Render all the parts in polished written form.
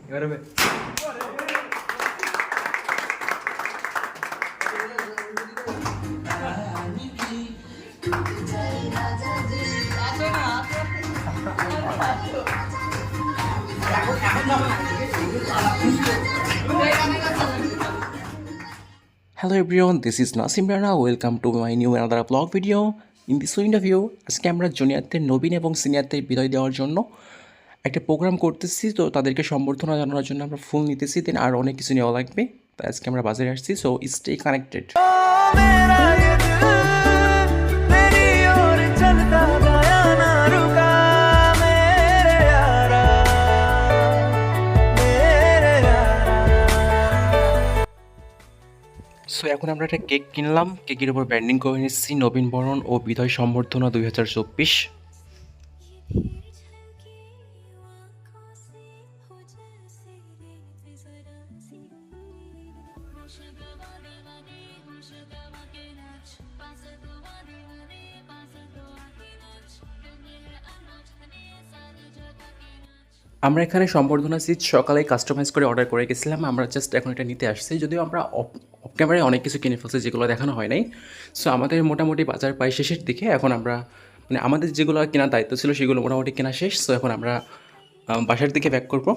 এবারে Hello everyone, this is Nasim Rana. Welcome to my new another vlog video. In this interview, আজকে আমরা জুনিয়রদের নবীন এবং সিনিয়রদের বিদায় দেওয়ার জন্য একটা প্রোগ্রাম করতেছি। তো তাদেরকে সম্বর্ধনা জানানোর জন্য আমরা ফুল নিতেছি, দেন আর অনেক কিছু নেওয়া লাগবে। তো আজকে আমরা বাজারে আসছি, সো স্টে কানেক্টেড। সো এখন আমরা একটা কেক কিনলাম, কেকের উপর ব্র্যান্ডিং করে নিচ্ছি নবীন বরণ ও বিদায় সম্বর্ধনা 2024। আমরা এখানে সম্বর্ধনা সিট সকালে কাস্টমাইজ করে অর্ডার করে গেছিলাম, আমরা জাস্ট এখন এটা নিতে আসছি। যদিও আমরা অফ ক্যামেরায় অনেক কিছু কিনে ফেলছি যেগুলো দেখানো হয় নাই। সো আমাদের মোটামুটি বাজার প্রায় শেষের দিকে। এখন আমরা মানে আমাদের যেগুলো কেনার দায়িত্ব ছিল সেগুলো মোটামুটি কেনা শেষ। সো এখন আমরা বাসার দিকে ব্যাক করবো।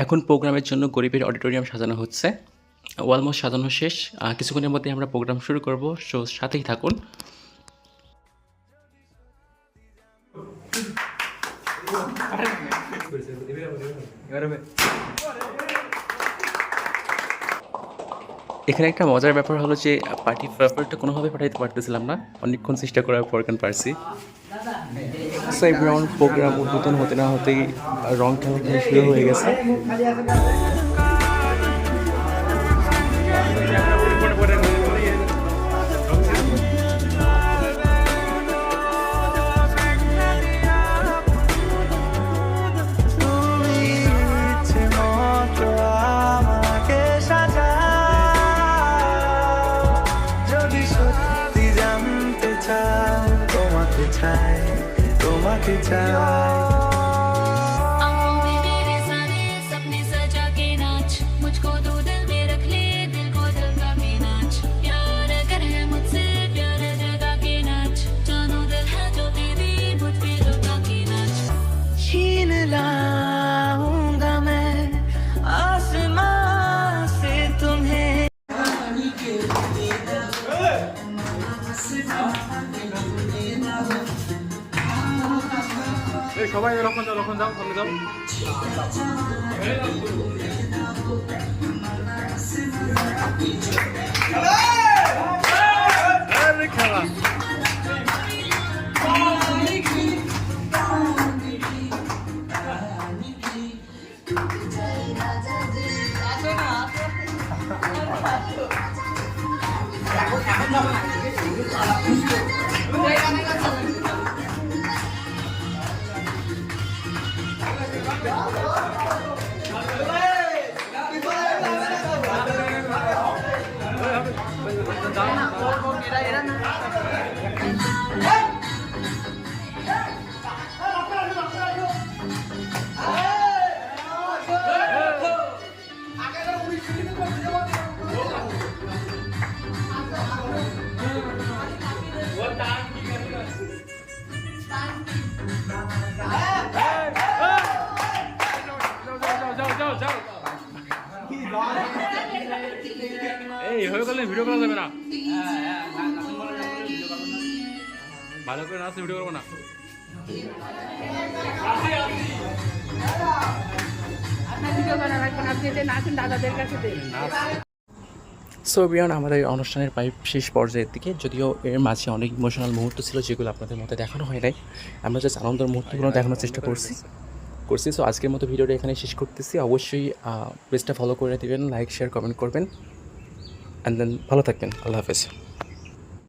এখন প্রোগ্রামের জন্য গরিবের অডিটোরিয়াম সাজানো হচ্ছে, অলমোস্ট সাজানো শেষ। কিছুক্ষণের মধ্যে আমরা প্রোগ্রাম শুরু করব, সো সাথেই থাকুন। এখানে একটা মজার ব্যাপার হলো যে পার্টি পেপারটা কোনোভাবে পাঠাইতে পারতেছিলাম না, অনেকক্ষণ চেষ্টা করার পর কেন পারছি। সো এভরিওয়ান, প্রোগ্রাম উদ্বোধন হতে না হতেই রং খেলা শুরু হয়ে গেছে। তোমাকে চাই मेरे सारे सपने सजा के नाच, मुझको तो दिल में रख ले, दिल को धड़का के नाच, प्यार कर है मुझसे प्यार जगा के नाच, जानो दिल है जो तेरी मुझ पे लुटा के नाच, छीन लाऊंगा मैं आसमां से तुम्हें। সবাই যখন যাও সামনে যাও। খেলা এই হয়ে গেলে ভিডিও করা যাবে না, ভালো করে নাচলে ভিডিও করবো না। সো এভরিওয়ান, আমাদের অনুষ্ঠানের প্রায় শেষ পর্যায়ের দিকে। যদিও এর মাঝে অনেক ইমোশনাল মুহূর্ত ছিল যেগুলো আপনাদের মধ্যে দেখানো হয় নাই, আমরা জাস্ট আনন্দের মুহূর্তগুলো দেখানোর চেষ্টা করছি। সো আজকের মতো ভিডিওটা এখানে শেষ করতেছি। অবশ্যই পেজটা ফলো করে দেবেন, লাইক শেয়ার কমেন্ট করবেন, অ্যান্ড দেন ভালো থাকবেন। আল্লাহ হাফেজ।